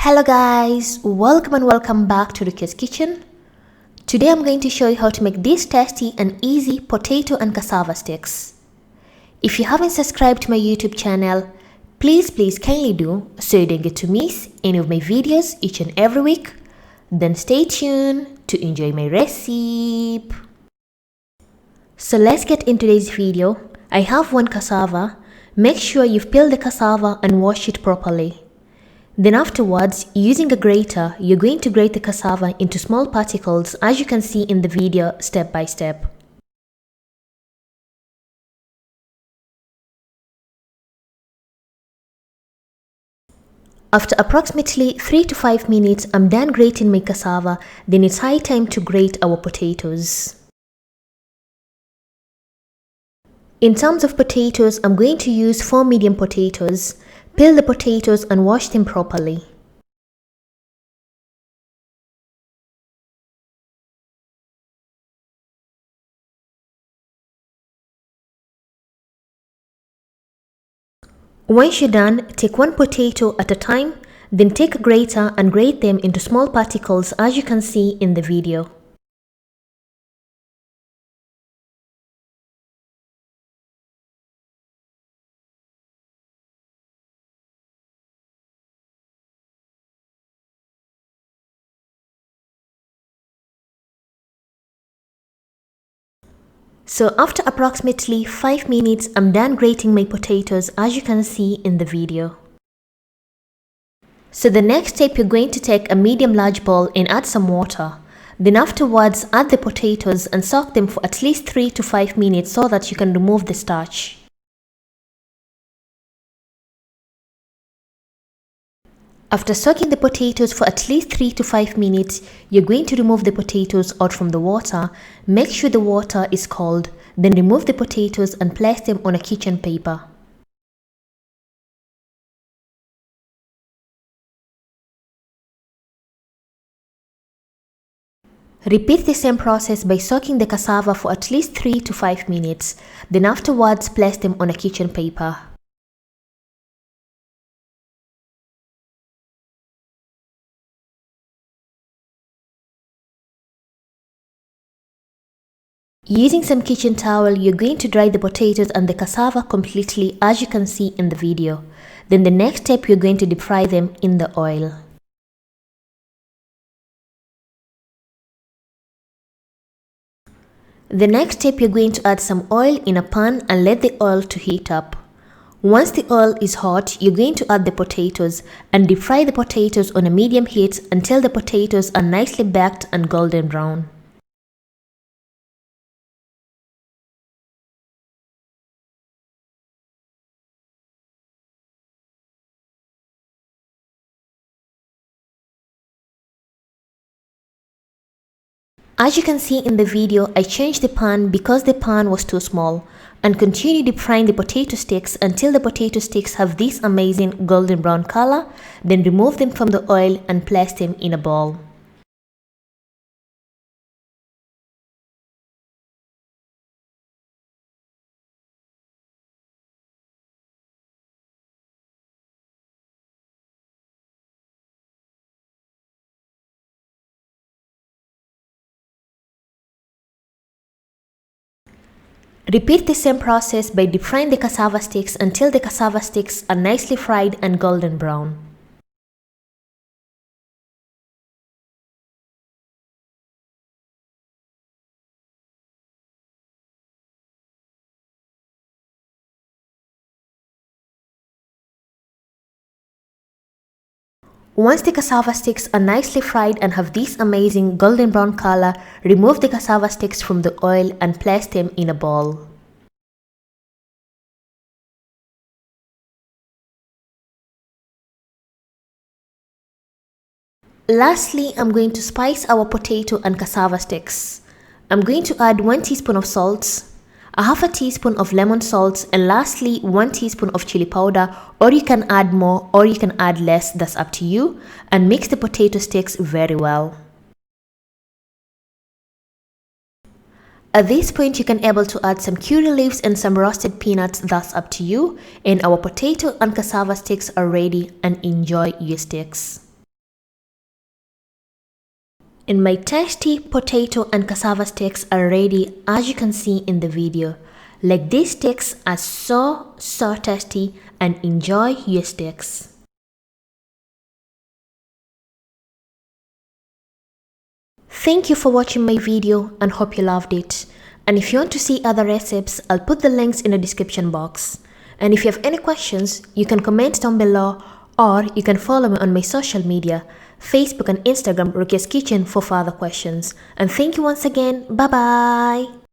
Hello guys, welcome and welcome back to Rukias kitchen. Today I'm going to show you how to make these tasty and easy potato and cassava sticks. If you haven't subscribed to my YouTube channel, please kindly do so you don't get to miss any of my videos each and every week. Then stay tuned to enjoy my recipe. So let's get into today's video. I have one cassava. Make sure you've peeled the cassava and washed it properly. Then afterwards, using a grater, you're going to grate the cassava into small particles as you can see in the video step by step. After approximately 3 to 5 minutes, I'm done grating my cassava. Then it's high time to grate our potatoes. In terms of potatoes, I'm going to use 4 medium potatoes. Peel the potatoes and wash them properly. Once you're done, take one potato at a time, then take a grater and grate them into small particles as you can see in the video. So after approximately 5 minutes, I'm done grating my potatoes as you can see in the video. So the next step, you're going to take a medium large bowl and add some water. Then afterwards, add the potatoes and soak them for at least 3 to 5 minutes so that you can remove the starch. After soaking the potatoes for at least 3 to 5 minutes, you're going to remove the potatoes out from the water. Make sure the water is cold. Then remove the potatoes and place them on a kitchen paper. Repeat the same process by soaking the cassava for at least 3 to 5 minutes. Then afterwards, place them on a kitchen paper. Using some kitchen towel, you're going to dry the potatoes and the cassava completely as you can see in the video. Then the next step, you're going to deep fry them in the oil. The next step, you're going to add some oil in a pan and let the oil to heat up. Once the oil is hot, you're going to add the potatoes and deep fry the potatoes on a medium heat until the potatoes are nicely baked and golden brown. As you can see in the video, I changed the pan because the pan was too small, and continue deep frying the potato sticks until the potato sticks have this amazing golden brown color. Then remove them from the oil and place them in a bowl. Repeat the same process by deep frying the cassava sticks until the cassava sticks are nicely fried and golden brown. Once the cassava sticks are nicely fried and have this amazing golden brown color, remove the cassava sticks from the oil and place them in a bowl. Lastly, I'm going to spice our potato and cassava sticks. I'm going to add 1 teaspoon of salt, a half a teaspoon of lemon salt, and lastly 1 teaspoon of chili powder, or you can add more or you can add less, that's up to you, and mix the potato sticks very well. At this point, you can able to add some curry leaves and some roasted peanuts, that's up to you, and our potato and cassava sticks are ready, and enjoy your sticks. And my tasty potato and cassava sticks are ready, as you can see in the video. Like, these sticks are so tasty, and enjoy your sticks. Thank you for watching my video and hope you loved it. And if you want to see other recipes, I'll put the links in the description box. And if you have any questions, you can comment down below, or you can follow me on my social media, Facebook and Instagram, Rukias Kitchen, for further questions. And thank you once again. Bye bye.